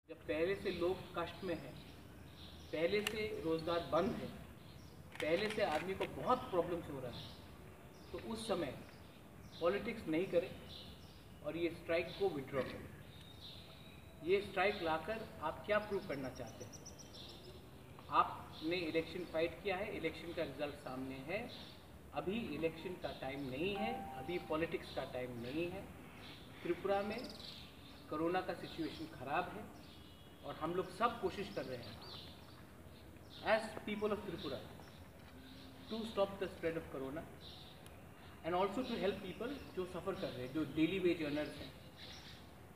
जब पहले से लोग कष्ट में हैं, पहले से रोज़गार बंद है, पहले से आदमी को बहुत प्रॉब्लम्स हो रहा है, तो उस समय पॉलिटिक्स नहीं करें और ये स्ट्राइक को विड्रॉ करें। ये स्ट्राइक लाकर आप क्या प्रूव करना चाहते हैं? आपने इलेक्शन फाइट किया है, इलेक्शन का रिजल्ट सामने है। अभी इलेक्शन का टाइम नहीं है, अभी पॉलिटिक्स का टाइम नहीं है। त्रिपुरा में कोरोना का सिचुएशन ख़राब है और हम लोग सब कोशिश कर रहे हैं as people of Tripura to stop the spread of corona and also to help people जो सफ़र कर रहे हैं, जो डेली वेज अर्नर्स हैं,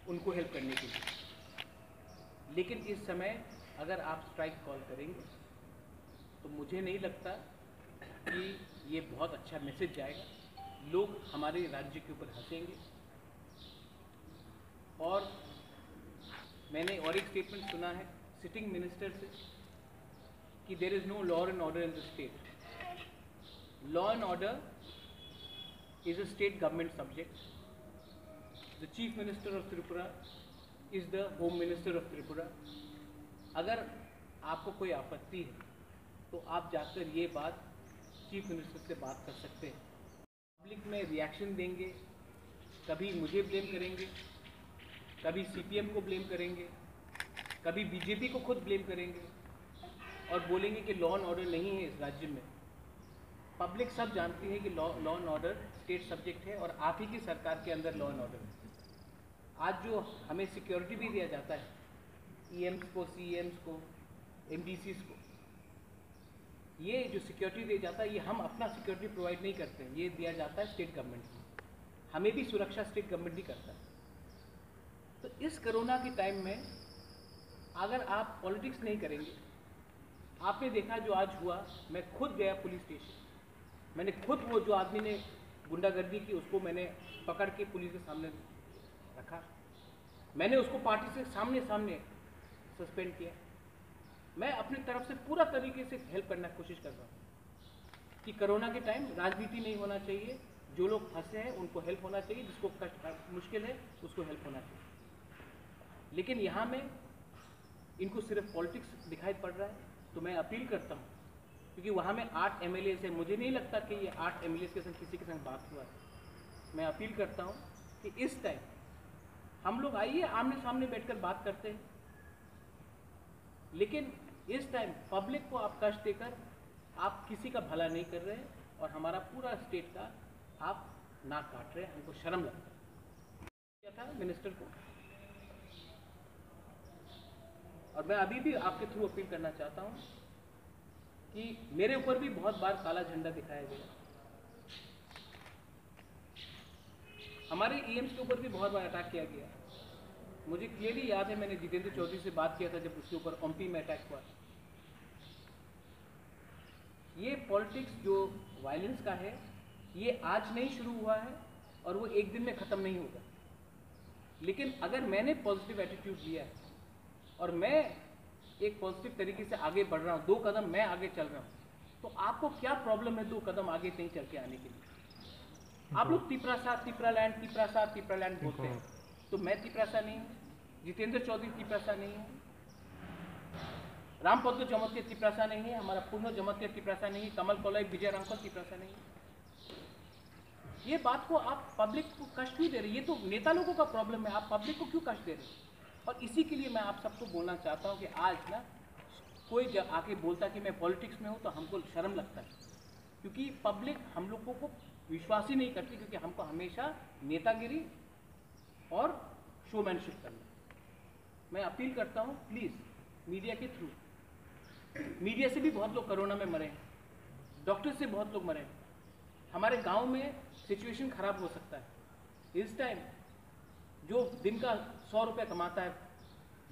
उनको हेल्प करने के लिए। लेकिन इस समय अगर आप स्ट्राइक कॉल करेंगे तो मुझे नहीं लगता कि ये बहुत अच्छा मैसेज जाएगा। लोग हमारे राज्य के ऊपर हंसेंगे। और मैंने और एक स्टेटमेंट सुना है सिटिंग मिनिस्टर से कि there is no law and order in the state. Law and order is a state government subject. The chief minister of Tripura is the home minister of Tripura. अगर आपको कोई आपत्ति है तो आप जाकर ये बात चीफ मिनिस्टर से बात कर सकते हैं। पब्लिक में रिएक्शन देंगे, कभी मुझे ब्लेम करेंगे, कभी सीपीएम को ब्लेम करेंगे, कभी बीजेपी को खुद ब्लेम करेंगे और बोलेंगे कि लॉ एंड ऑर्डर नहीं है इस राज्य में। पब्लिक सब जानती है कि law and order state subject है और आप ही की सरकार के अंदर लॉ एंड ऑर्डर है। आज जो हमें सिक्योरिटी भी दिया जाता है ईएम्स को, सीएम्स को, एमडीसीज को, ये जो सिक्योरिटी दिया जाता है ये हम अपना सिक्योरिटी प्रोवाइड नहीं करते हैं, ये दिया जाता है स्टेट गवर्नमेंट को। हमें भी सुरक्षा स्टेट गवर्नमेंट ही करता है। तो इस कोरोना के टाइम में अगर आप पॉलिटिक्स नहीं करेंगे, आपने देखा जो आज हुआ, मैं खुद गया पुलिस स्टेशन, मैंने खुद वो जो आदमी ने गुंडागर्दी की उसको मैंने पकड़ के पुलिस के सामने रखा, मैंने उसको पार्टी से सामने सस्पेंड किया। मैं अपनी तरफ से पूरा तरीके से हेल्प करने की कोशिश कर रहा हूँ कि कोरोना के टाइम राजनीति नहीं होना चाहिए। जो लोग फंसे हैं उनको हेल्प होना चाहिए, जिसको कष्ट मुश्किल है उसको हेल्प होना चाहिए। लेकिन यहाँ में इनको सिर्फ पॉलिटिक्स दिखाई पड़ रहा है। तो मैं अपील करता हूँ, क्योंकि वहाँ में 8 एमएलए हैं, मुझे नहीं लगता कि ये 8 एमएलए के संग किसी के संग बात हुआ है। मैं अपील करता हूँ कि इस टाइम हम लोग आइए आमने सामने बैठकर बात करते हैं, लेकिन इस टाइम पब्लिक को आप कष्ट देकर आप किसी का भला नहीं कर रहे हैं और हमारा पूरा स्टेट का आप नाक काट रहे हैं। हमको शर्म लगता है। क्या था मिनिस्टर को, और मैं अभी भी आपके थ्रू अपील करना चाहता हूं कि मेरे ऊपर भी बहुत बार काला झंडा दिखाया गया, हमारे ईएम्स के ऊपर भी बहुत बार अटैक किया गया। मुझे क्लियरली याद है, मैंने जितेंद्र चौधरी से बात किया था जब उसके ऊपर ओमपी में अटैक हुआ। ये पॉलिटिक्स जो वायलेंस का है ये आज नहीं शुरू हुआ है और वो एक दिन में ख़त्म नहीं होगा। लेकिन अगर मैंने पॉजिटिव एटीट्यूड लिया है और मैं एक पॉजिटिव तरीके से आगे बढ़ रहा हूँ, 2 कदम मैं आगे चल रहा हूँ, तो आपको क्या प्रॉब्लम है 2 कदम आगे नहीं चल के आने के लिए? आप लोग तिपरा लैंड बोलते हैं, तो मैं तिपरासा नहीं हूँ, जितेंद्र चौधरी तिपरासा नहीं है, रामपद्र जमत्य तिपरासा नहीं है, हमारा पूर्ण जमत्य तिपरासा नहीं है, कमल कौलाई विजय रामपल तिपरासा नहीं है। ये बात को आप पब्लिक को कष्ट क्यों दे रहे हैं? ये तो नेता लोगों का प्रॉब्लम है, आप पब्लिक को क्यों कष्ट दे रहे हैं? और इसी के लिए मैं आप सबको बोलना चाहता हूँ कि आज ना कोई जब आके बोलता कि मैं पॉलिटिक्स में हूँ तो हमको शर्म लगता है, क्योंकि पब्लिक हम लोगों को विश्वास ही नहीं करती, क्योंकि हमको हमेशा नेतागिरी और शोमैनशिप करना। मैं अपील करता हूँ प्लीज़ मीडिया के थ्रू, मीडिया से भी बहुत लोग कोरोना में मरे हैं, डॉक्टर से बहुत लोग मरे हैं, हमारे गांव में सिचुएशन ख़राब हो सकता है। इस टाइम जो दिन का 100 रुपये कमाता है,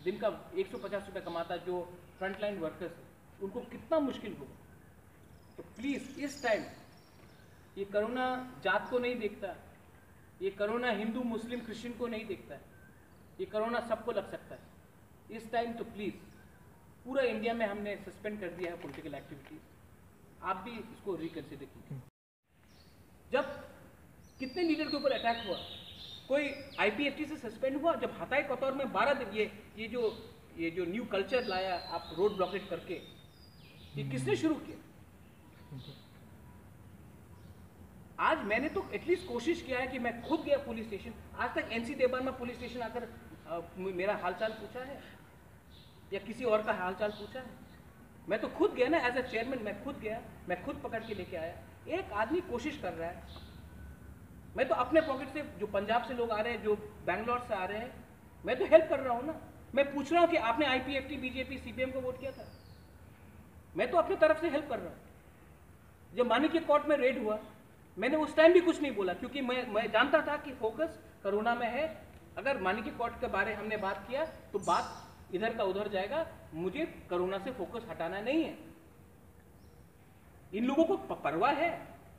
दिन का 150 रुपये कमाता है, जो फ्रंटलाइन वर्कर्स हैं, उनको कितना मुश्किल होगा। तो प्लीज़ इस टाइम ये कोरोना जात को नहीं देखता, ये कोरोना हिंदू मुस्लिम क्रिश्चियन को नहीं देखता है, ये कोरोना सबको लग सकता है। इस टाइम तो प्लीज़ पूरा इंडिया में हमने सस्पेंड कर दिया है पॉलिटिकल एक्टिविटीज़, आप भी इसको रिकन्सिडर कीजिए। जब कितने लीडर के ऊपर अटैक हुआ, कोई आईपीएफटी से सस्पेंड हुआ, जब हताई कतौर में 12 दिन ये जो ये जो न्यू कल्चर लाया आप रोड ब्लॉकेट करके, ये किसने शुरू किया? आज मैंने तो एटलीस्ट कोशिश किया है कि मैं खुद गया पुलिस स्टेशन। आज तक एनसी देवान में पुलिस स्टेशन आकर मेरा हालचाल पूछा है या किसी और का हालचाल पूछा है? मैं तो खुद गया ना, एज ए चेयरमैन मैं खुद गया, मैं खुद पकड़ के लेके आया। एक आदमी कोशिश कर रहा है, मैं तो अपने पॉकेट से, जो पंजाब से लोग आ रहे हैं, जो बैंगलोर से आ रहे हैं, मैं तो हेल्प कर रहा हूँ ना। मैं पूछ रहा हूँ कि आपने आईपीएफटी, बीजेपी, सीपीएम को वोट किया था? मैं तो अपनी तरफ से हेल्प कर रहा हूँ। जब मानिक कोर्ट में रेड हुआ, मैंने उस टाइम भी कुछ नहीं बोला, क्योंकि मैं जानता था कि फोकस कोरोना में है। अगर मानिक कोर्ट के बारे हमने बात किया तो बात इधर का उधर जाएगा। मुझे कोरोना से फोकस हटाना नहीं है। इन लोगों को परवाह है,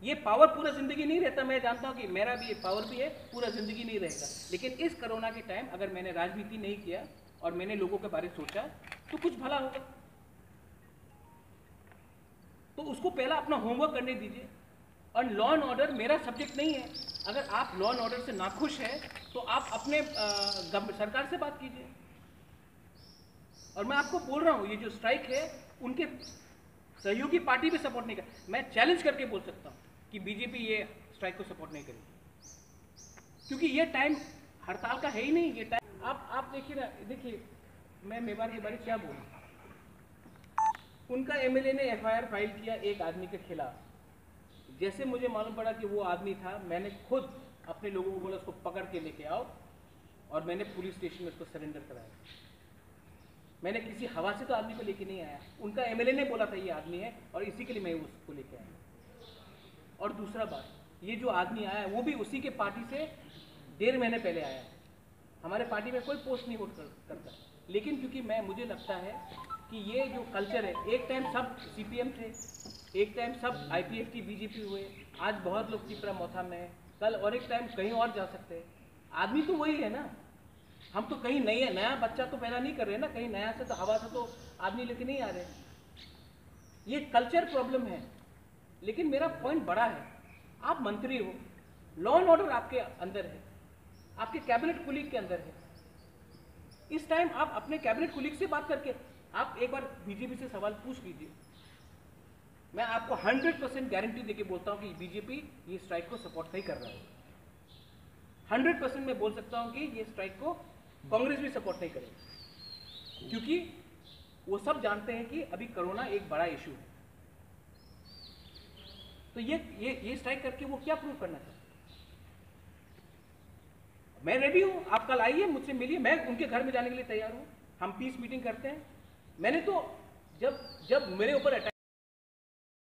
ये पावर पूरा जिंदगी नहीं रहता। मैं जानता हूं कि मेरा भी ये पावर भी है, पूरा जिंदगी नहीं रहेगा। लेकिन इस कोरोना के टाइम अगर मैंने राजनीति नहीं किया और मैंने लोगों के बारे में सोचा तो कुछ भला होगा। तो उसको पहला अपना होमवर्क करने दीजिए। और लॉ एंड ऑर्डर मेरा सब्जेक्ट नहीं है। अगर आप लॉ एंड ऑर्डर से नाखुश हैं तो आप अपने सरकार से बात कीजिए। और मैं आपको बोल रहा हूं, ये जो स्ट्राइक है, उनके सहयोगी पार्टी भी सपोर्ट नहीं कर। मैं चैलेंज करके बोल सकता हूं कि बीजेपी ये स्ट्राइक को सपोर्ट नहीं करेगी, क्योंकि ये टाइम हड़ताल का है ही नहीं। ये टाइम आप देखिए ना, देखिए मैं मेवाड़ के बारे में क्या बोलूं। उनका एमएलए ने एफआईआर फाइल किया एक आदमी के खिलाफ। जैसे मुझे मालूम पड़ा कि वो आदमी था, मैंने खुद अपने लोगों को बोला उसको पकड़ के लेके आओ, और मैंने पुलिस स्टेशन में उसको सरेंडर कराया। मैंने किसी हवा से तो आदमी को लेके नहीं आया। उनका एमएलए ने बोला था ये आदमी है, और इसी के लिए मैं उसको लेके आया। और दूसरा बात, ये जो आदमी आया वो भी उसी के पार्टी से 1.5 महीने पहले आया। हमारे पार्टी में कोई पोस्ट नहीं वोट करता, लेकिन क्योंकि मुझे लगता है कि ये जो कल्चर है, एक टाइम सब सीपीएम थे, एक टाइम सब आईपीएफटी, बीजेपी हुए, आज बहुत लोग तिपरा मोथा में है, कल और एक टाइम कहीं और जा सकते हैं। आदमी तो वही है ना। हम तो कहीं नया बच्चा तो पैदा नहीं कर रहे ना, कहीं नया से तो हवा से तो आदमी लेके नहीं आ रहे। ये कल्चर प्रॉब्लम है। लेकिन मेरा पॉइंट बड़ा है, आप मंत्री हो, लॉ एंड ऑर्डर आपके अंदर है, आपके कैबिनेट कुलीग के अंदर है। इस टाइम आप अपने कैबिनेट कुलीग से बात करके आप एक बार बीजेपी से सवाल पूछ लीजिए। मैं आपको 100% गारंटी देके बोलता हूं कि बीजेपी ये स्ट्राइक को सपोर्ट नहीं कर रहा है। 100% मैं बोल सकता हूं कि ये स्ट्राइक को कांग्रेस भी सपोर्ट नहीं करेगी, क्योंकि वो सब जानते हैं कि अभी कोरोना एक बड़ा इशू है। तो ये स्ट्राइक करके वो क्या प्रूव करना चाहते? मैं रेडी हूं, आप कल आइए, मुझसे मिलिए, मैं उनके घर में जाने के लिए तैयार हूं। हम पीस मीटिंग करते हैं। मैंने तो जब मेरे ऊपर अटैक